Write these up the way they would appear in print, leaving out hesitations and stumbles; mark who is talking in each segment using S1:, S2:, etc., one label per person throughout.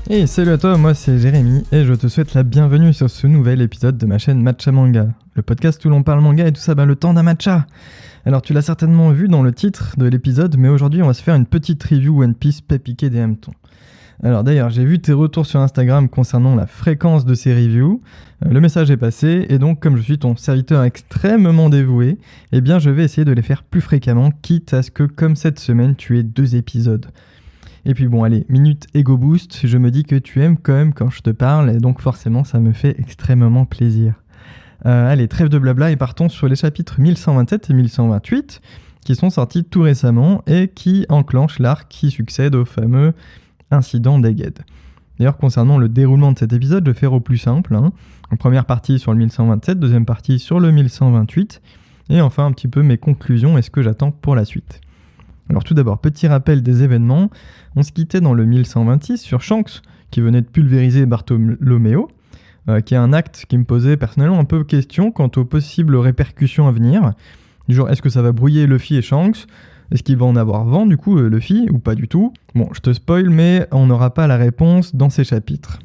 S1: Hey, salut à toi, moi c'est Jérémy et je te souhaite la bienvenue sur ce nouvel épisode de ma chaîne Matcha Manga, le podcast où l'on parle manga et tout ça, le temps d'un matcha. Alors tu l'as certainement vu dans le titre de l'épisode, mais aujourd'hui on va se faire une petite review One Piece pas piqué des hannetons. Alors d'ailleurs, j'ai vu tes retours sur Instagram concernant la fréquence de ces reviews, le message est passé et donc comme je suis ton serviteur extrêmement dévoué, eh bien je vais essayer de les faire plus fréquemment, quitte à ce que comme cette semaine tu aies 2 épisodes. Et puis bon, allez, minute ego boost, je me dis que tu aimes quand même quand je te parle, et donc forcément ça me fait extrêmement plaisir. Allez, trêve de blabla et partons sur les chapitres 1127 et 1128, qui sont sortis tout récemment et qui enclenchent l'arc qui succède au fameux incident d'Egghead. D'ailleurs, concernant le déroulement de cet épisode, je vais faire au plus simple. En première partie sur le 1127, deuxième partie sur le 1128, et enfin un petit peu mes conclusions et ce que j'attends pour la suite. Alors tout d'abord, petit rappel des événements, on se quittait dans le 1126 sur Shanks, qui venait de pulvériser Bartholoméo, qui est un acte qui me posait personnellement un peu question quant aux possibles répercussions à venir. Du genre, est-ce que ça va brouiller Luffy et Shanks ? Est-ce qu'il va en avoir vent du coup Luffy ou pas du tout ? Bon, je te spoil, mais on n'aura pas la réponse dans ces chapitres.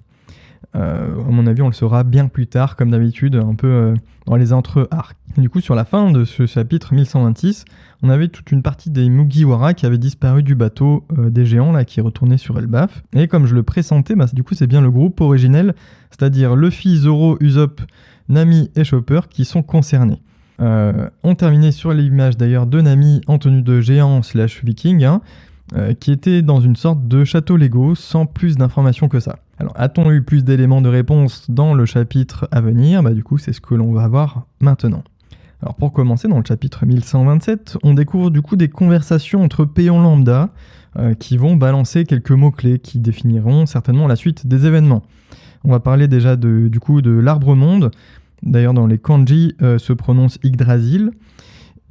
S1: À mon avis, on le saura bien plus tard, comme d'habitude, un peu dans les entre-arcs. Du coup, sur la fin de ce chapitre 1126, on avait toute une partie des Mugiwara qui avaient disparu du bateau des géants, là, qui retournait sur Elbaf. Et comme je le pressentais, du coup, c'est bien le groupe originel, c'est-à-dire Luffy, Zoro, Usopp, Nami et Chopper qui sont concernés. On terminait sur l'image d'ailleurs de Nami en tenue de géant / viking, qui était dans une sorte de château Lego sans plus d'informations que ça. Alors, a-t-on eu plus d'éléments de réponse dans le chapitre à venir ? Du coup, c'est ce que l'on va voir maintenant. Alors, pour commencer, dans le chapitre 1127, on découvre du coup des conversations entre péons lambda qui vont balancer quelques mots-clés qui définiront certainement la suite des événements. On va parler déjà de l'arbre monde. D'ailleurs, dans les kanji se prononce Yggdrasil.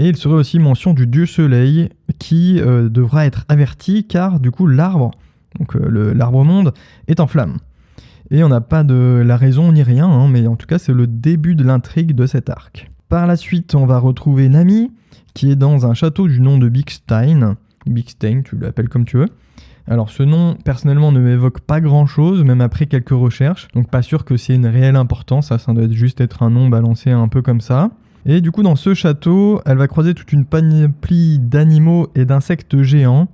S1: Et il serait aussi mention du dieu soleil qui devra être averti car du coup l'arbre, donc l'arbre monde, est en flammes. Et on n'a pas de la raison ni rien, mais en tout cas c'est le début de l'intrigue de cet arc. Par la suite, on va retrouver Nami qui est dans un château du nom de Big Stein. Big Stein, tu l'appelles comme tu veux. Alors ce nom personnellement ne m'évoque pas grand chose, même après quelques recherches, donc pas sûr que c'est une réelle importance, ça doit juste être un nom balancé un peu comme ça. Et du coup dans ce château, elle va croiser toute une panoplie d'animaux et d'insectes géants,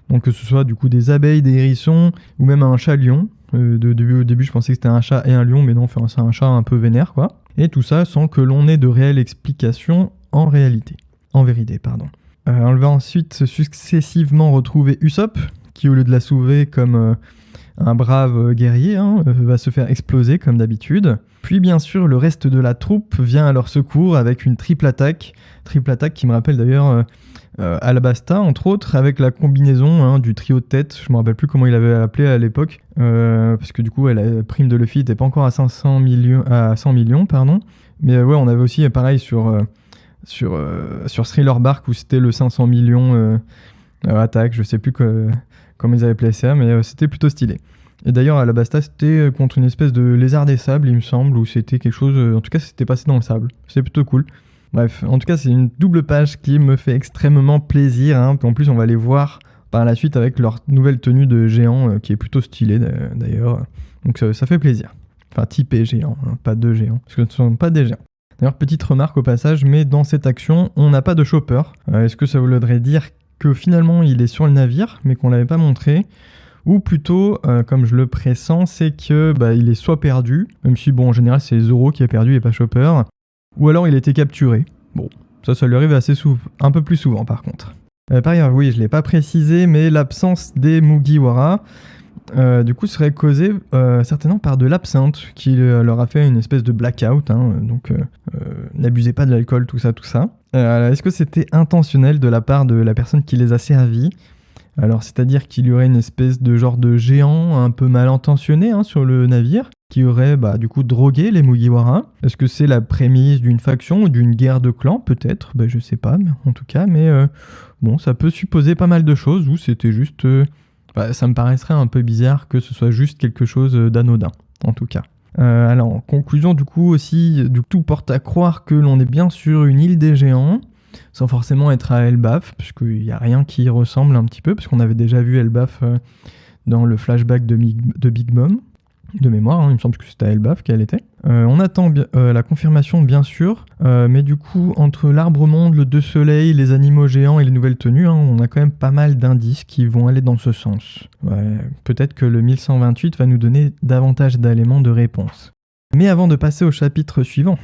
S1: donc que ce soit du coup des abeilles, des hérissons, ou même un chat-lion. Au début je pensais que c'était un chat et un lion, mais non, c'est un chat un peu vénère quoi. Et tout ça sans que l'on ait de réelles explications en vérité. On va ensuite successivement retrouver Usopp, qui au lieu de la sauver comme un brave guerrier, va se faire exploser comme d'habitude. Puis bien sûr, le reste de la troupe vient à leur secours avec une triple attaque qui me rappelle d'ailleurs Alabasta, entre autres, avec la combinaison du trio de tête. Je me rappelle plus comment il avait appelé à l'époque, parce que du coup, la prime de Luffy n'était pas encore à 100 millions, pardon. Mais ouais, on avait aussi pareil sur Thriller Bark où c'était le 500 millions attaque, je sais plus comment ils avaient appelé ça, mais c'était plutôt stylé. Et d'ailleurs, Alabasta, c'était contre une espèce de lézard des sables, il me semble, ou c'était quelque chose... en tout cas, c'était passé dans le sable. C'était plutôt cool. Bref, en tout cas, c'est une double page qui me fait extrêmement plaisir. En plus, on va les voir par la suite avec leur nouvelle tenue de géant, qui est plutôt stylée, d'ailleurs. Donc ça fait plaisir. Enfin, typé géant, pas de géants, parce que ce ne sont pas des géants. D'ailleurs, petite remarque au passage, mais dans cette action, on n'a pas de Chopper. Est-ce que ça voudrait dire que finalement il est sur le navire, mais qu'on l'avait pas montré, ou plutôt, comme je le pressens, c'est que il est soit perdu, même si en général c'est Zoro qui est perdu et pas Chopper, ou alors il a été capturé. Bon, ça lui arrive un peu plus souvent par contre. Par ailleurs, oui, je l'ai pas précisé, mais l'absence des Mugiwara, du coup, serait causée certainement par de l'absinthe, qui leur a fait une espèce de blackout, donc n'abusez pas de l'alcool, tout ça. Est-ce que c'était intentionnel de la part de la personne qui les a servis ? Alors, c'est-à-dire qu'il y aurait une espèce de genre de géant un peu mal intentionné sur le navire, qui aurait du coup drogué les Mugiwara. Est-ce que c'est la prémisse d'une faction ou d'une guerre de clans ? Peut-être, je sais pas, en tout cas, mais ça peut supposer pas mal de choses, ou c'était juste... ça me paraîtrait un peu bizarre que ce soit juste quelque chose d'anodin, en tout cas. Alors, en conclusion, du coup, aussi, tout porte à croire que l'on est bien sur une île des géants, sans forcément être à Elbaf, puisqu'il n'y a rien qui y ressemble un petit peu, parce qu'on avait déjà vu Elbaf dans le flashback de Big Mom, de mémoire, hein, il me semble que c'était à Elbaf qu'elle était. On attend la confirmation bien sûr, mais du coup entre l'Arbre Monde, le Deux Soleils, les animaux géants et les nouvelles tenues, hein, on a quand même pas mal d'indices qui vont aller dans ce sens. Ouais, peut-être que le 1128 va nous donner davantage d'éléments de réponse. Mais avant de passer au chapitre suivant,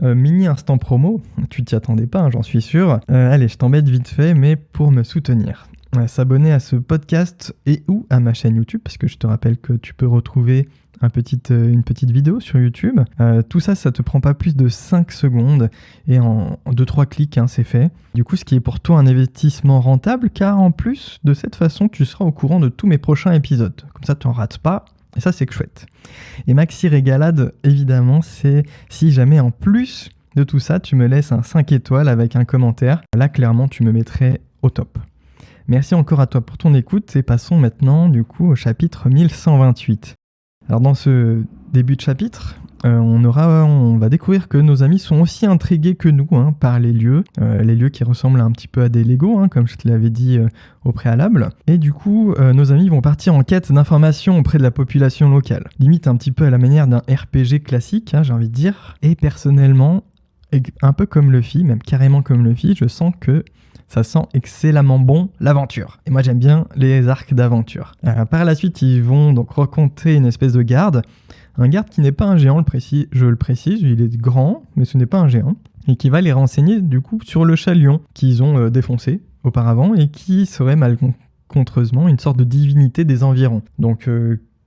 S1: mini instant promo, tu t'y attendais pas, hein, j'en suis sûr. Allez, je t'embête vite fait, mais pour me soutenir. S'abonner à ce podcast et ou à ma chaîne YouTube, parce que je te rappelle que tu peux retrouver une petite vidéo sur YouTube. Tout ça, ça te prend pas plus de 5 secondes et en 2-3 clics, hein, c'est fait. Du coup, ce qui est pour toi un investissement rentable, car en plus, de cette façon, tu seras au courant de tous mes prochains épisodes. Comme ça, tu n'en rates pas. Et ça, c'est chouette. Et maxi régalade, évidemment, c'est si jamais en plus de tout ça, tu me laisses un 5 étoiles avec un commentaire. Là, clairement, tu me mettrais au top. Merci encore à toi pour ton écoute et passons maintenant du coup au chapitre 1128. Alors dans ce début de chapitre, on va découvrir que nos amis sont aussi intrigués que nous, hein, par les lieux qui ressemblent un petit peu à des Lego, hein, comme je te l'avais dit au préalable. Et du coup, nos amis vont partir en quête d'informations auprès de la population locale. Limite un petit peu à la manière d'un RPG classique, hein, j'ai envie de dire. Et personnellement, un peu comme Luffy, même carrément comme Luffy, je sens que ça sent excellemment bon l'aventure. Et moi j'aime bien les arcs d'aventure. Par la suite, ils vont donc rencontrer une espèce de garde. Un garde qui n'est pas un géant, je le précise, il est grand, mais ce n'est pas un géant. Et qui va les renseigner du coup sur le Chalion qu'ils ont défoncé auparavant et qui serait malencontreusement une sorte de divinité des environs. Donc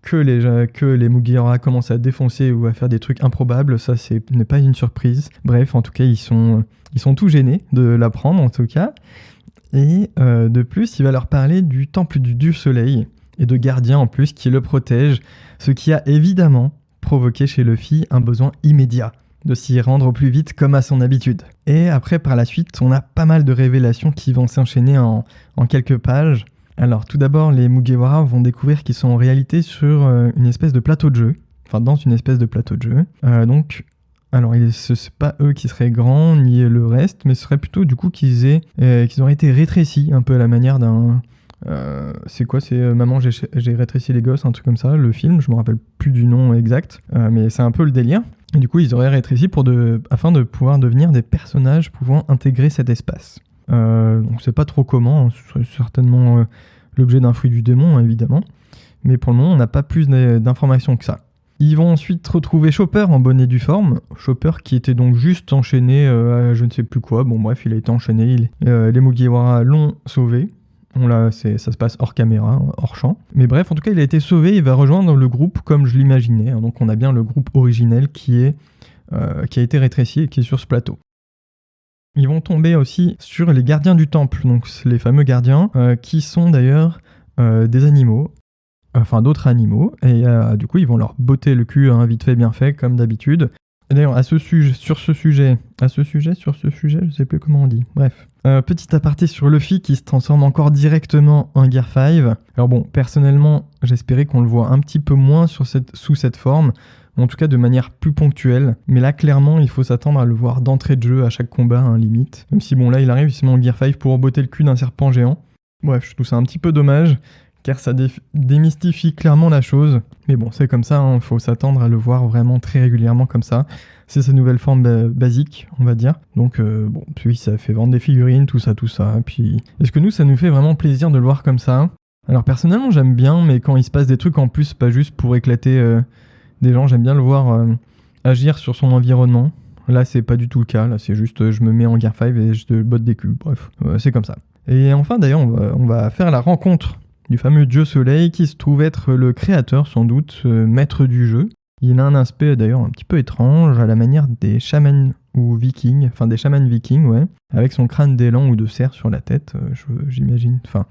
S1: que les Mugiwara commencent à défoncer ou à faire des trucs improbables, ça n'est pas une surprise. Bref, en tout cas, ils sont tout gênés de l'apprendre en tout cas. Et de plus, il va leur parler du temple du Dieu Soleil et de gardiens en plus qui le protègent, ce qui a évidemment provoqué chez Luffy un besoin immédiat de s'y rendre au plus vite comme à son habitude. Et après, par la suite, on a pas mal de révélations qui vont s'enchaîner en quelques pages. Alors tout d'abord, les Mugiwara vont découvrir qu'ils sont en réalité sur une espèce de plateau de jeu, enfin dans une espèce de plateau de jeu. Alors c'est pas eux qui seraient grands ni le reste, mais ce serait plutôt du coup qu'ils auraient été rétrécis, un peu à la manière d'un... c'est quoi, c'est Maman j'ai rétréci les gosses, un truc comme ça, le film, je me rappelle plus du nom exact, mais c'est un peu le délire. Et du coup ils auraient rétréci afin de pouvoir devenir des personnages pouvant intégrer cet espace. On sait pas trop comment, hein, ce serait certainement l'objet d'un fruit du démon, évidemment. Mais pour le moment, on n'a pas plus d'informations que ça. Ils vont ensuite retrouver Chopper en bonne et due forme. Chopper qui était donc juste enchaîné à je ne sais plus quoi. Bon bref, il a été enchaîné. Les Mugiwara l'ont sauvé. Ça se passe hors caméra, hors champ. Mais bref, en tout cas, il a été sauvé. Il va rejoindre le groupe comme je l'imaginais. Hein. Donc on a bien le groupe originel qui a été rétréci et qui est sur ce plateau. Ils vont tomber aussi sur les gardiens du temple, donc les fameux gardiens, qui sont d'ailleurs des animaux, enfin d'autres animaux, et du coup ils vont leur botter le cul, hein, vite fait, bien fait, comme d'habitude. Et d'ailleurs, sur ce sujet, je sais plus comment on dit, bref. Petit aparté sur Luffy qui se transforme encore directement en Gear 5. Alors bon, personnellement, j'espérais qu'on le voit un petit peu moins sous cette forme, en tout cas de manière plus ponctuelle. Mais là, clairement, il faut s'attendre à le voir d'entrée de jeu à chaque combat, hein, limite. Même si, bon, là, il arrive, il se met en Gear 5 pour botter le cul d'un serpent géant. Bref, je trouve ça un petit peu dommage, car ça démystifie clairement la chose. Mais bon, c'est comme ça, il faut s'attendre à le voir vraiment très régulièrement comme ça. C'est sa nouvelle forme basique, on va dire. Donc, bon, puis ça fait vendre des figurines, tout ça. Puis, est-ce que nous, ça nous fait vraiment plaisir de le voir comme ça ? Alors, personnellement, j'aime bien, mais quand il se passe des trucs en plus, pas juste pour éclater... des gens, j'aime bien le voir agir sur son environnement. Là, c'est pas du tout le cas. Là, c'est juste je me mets en Gear 5 et je te botte des culs. Bref, c'est comme ça. Et enfin, d'ailleurs, on va faire la rencontre du fameux Dieu Soleil qui se trouve être le créateur, sans doute, maître du jeu. Il a un aspect d'ailleurs un petit peu étrange, à la manière des chamans ou vikings, enfin des chamans vikings, ouais, avec son crâne d'élan ou de cerf sur la tête, j'imagine. Enfin,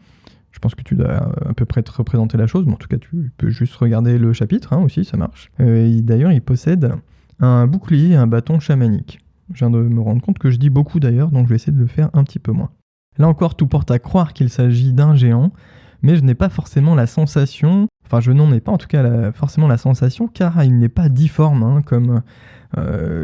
S1: je pense que tu dois à peu près te représenter la chose, mais en tout cas, tu peux juste regarder le chapitre, hein, aussi, ça marche. D'ailleurs, il possède un bouclier et un bâton chamanique. Je viens de me rendre compte que je dis beaucoup d'ailleurs, donc je vais essayer de le faire un petit peu moins. Là encore, tout porte à croire qu'il s'agit d'un géant, mais je n'ai pas forcément la sensation, enfin je n'en ai pas en tout cas forcément la sensation, car il n'est pas difforme, hein, comme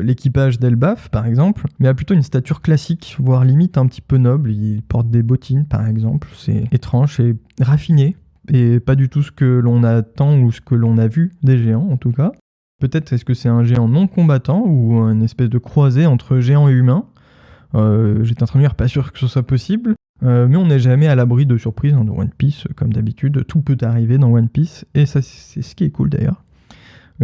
S1: l'équipage d'Elbaf par exemple, mais a plutôt une stature classique, voire limite un petit peu noble. Il porte des bottines par exemple, c'est étrange et raffiné et pas du tout ce que l'on attend ou ce que l'on a vu des géants en tout cas. Peut-être est-ce que c'est un géant non combattant ou une espèce de croisée entre géants et humains. J'étais en train de dire pas sûr que ce soit possible, mais on n'est jamais à l'abri de surprises dans One Piece, comme d'habitude, tout peut arriver dans One Piece, et ça c'est ce qui est cool d'ailleurs.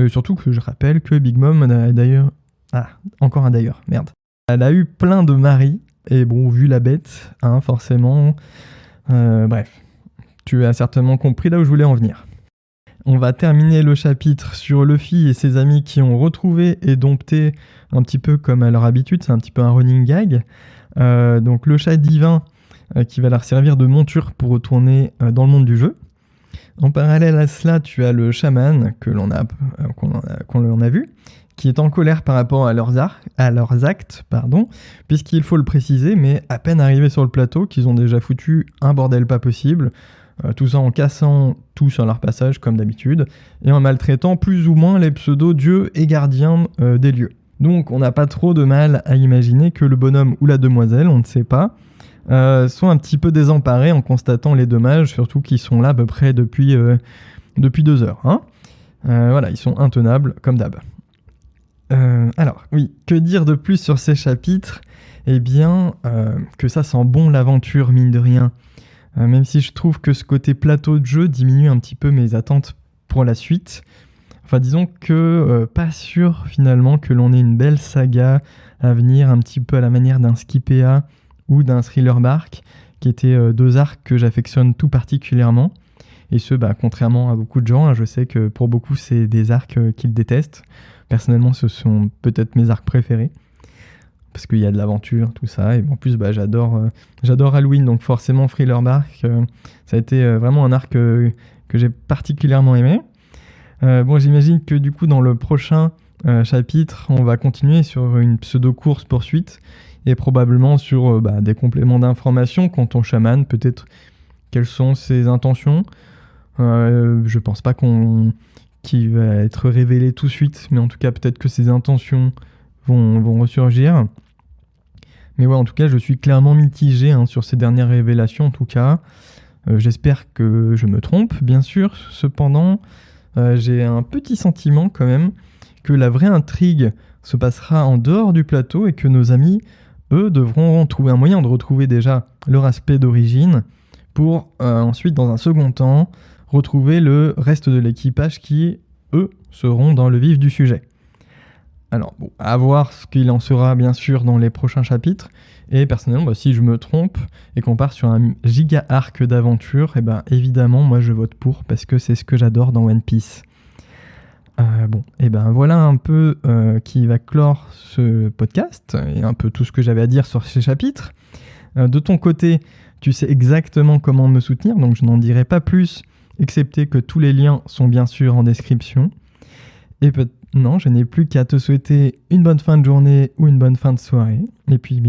S1: Surtout que je rappelle que Big Mom a d'ailleurs... Ah, encore un d'ailleurs, merde. Elle a eu plein de maris, et bon, vu la bête, hein, forcément... bref, tu as certainement compris là où je voulais en venir. On va terminer le chapitre sur Luffy et ses amis qui ont retrouvé et dompté un petit peu comme à leur habitude, c'est un petit peu un running gag. Donc le chat divin qui va leur servir de monture pour retourner dans le monde du jeu. En parallèle à cela, tu as le chaman qu'on a vu, qui est en colère par rapport à leurs actes, puisqu'il faut le préciser, mais à peine arrivés sur le plateau, qu'ils ont déjà foutu un bordel pas possible, tout ça en cassant tout sur leur passage, comme d'habitude, et en maltraitant plus ou moins les pseudo-dieux et gardiens des lieux. Donc on n'a pas trop de mal à imaginer que le bonhomme ou la demoiselle, on ne sait pas, sont un petit peu désemparés en constatant les dommages, surtout qu'ils sont là à peu près depuis 2 heures. Hein. Voilà, ils sont intenables, comme d'hab. Alors, oui, que dire de plus sur ces chapitres ? Eh bien, que ça sent bon l'aventure, mine de rien. Même si je trouve que ce côté plateau de jeu diminue un petit peu mes attentes pour la suite. Enfin, disons que pas sûr finalement que l'on ait une belle saga à venir, un petit peu à la manière d'un Skipea ou d'un Thriller Bark, qui étaient 2 arcs que j'affectionne tout particulièrement. Et ce, contrairement à beaucoup de gens, hein, je sais que pour beaucoup, c'est des arcs qu'ils détestent. Personnellement, ce sont peut-être mes arcs préférés. Parce qu'il y a de l'aventure, tout ça. Et en plus, j'adore Halloween, donc forcément Thriller Bark, ça a été vraiment un arc que j'ai particulièrement aimé. J'imagine que du coup, dans le prochain chapitre, on va continuer sur une pseudo-course-poursuite et probablement sur des compléments d'informations quant au chaman, peut-être quelles sont ses intentions. Je pense pas qu'il va être révélé tout de suite, mais en tout cas, peut-être que ses intentions vont ressurgir. Mais ouais, en tout cas, je suis clairement mitigé sur ces dernières révélations, en tout cas. J'espère que je me trompe, bien sûr. Cependant, j'ai un petit sentiment quand même que la vraie intrigue se passera en dehors du plateau et que nos amis, eux, devront trouver un moyen de retrouver déjà leur aspect d'origine pour ensuite, dans un second temps, retrouver le reste de l'équipage qui, eux, seront dans le vif du sujet. Alors, à voir ce qu'il en sera, bien sûr, dans les prochains chapitres. Et personnellement, si je me trompe et qu'on part sur un giga arc d'aventure, évidemment, moi, je vote pour, parce que c'est ce que j'adore dans One Piece. Voilà un peu qui va clore ce podcast, et un peu tout ce que j'avais à dire sur ces chapitres. De ton côté, tu sais exactement comment me soutenir, donc je n'en dirai pas plus, excepté que tous les liens sont bien sûr en description. Et non, je n'ai plus qu'à te souhaiter une bonne fin de journée ou une bonne fin de soirée. Et puis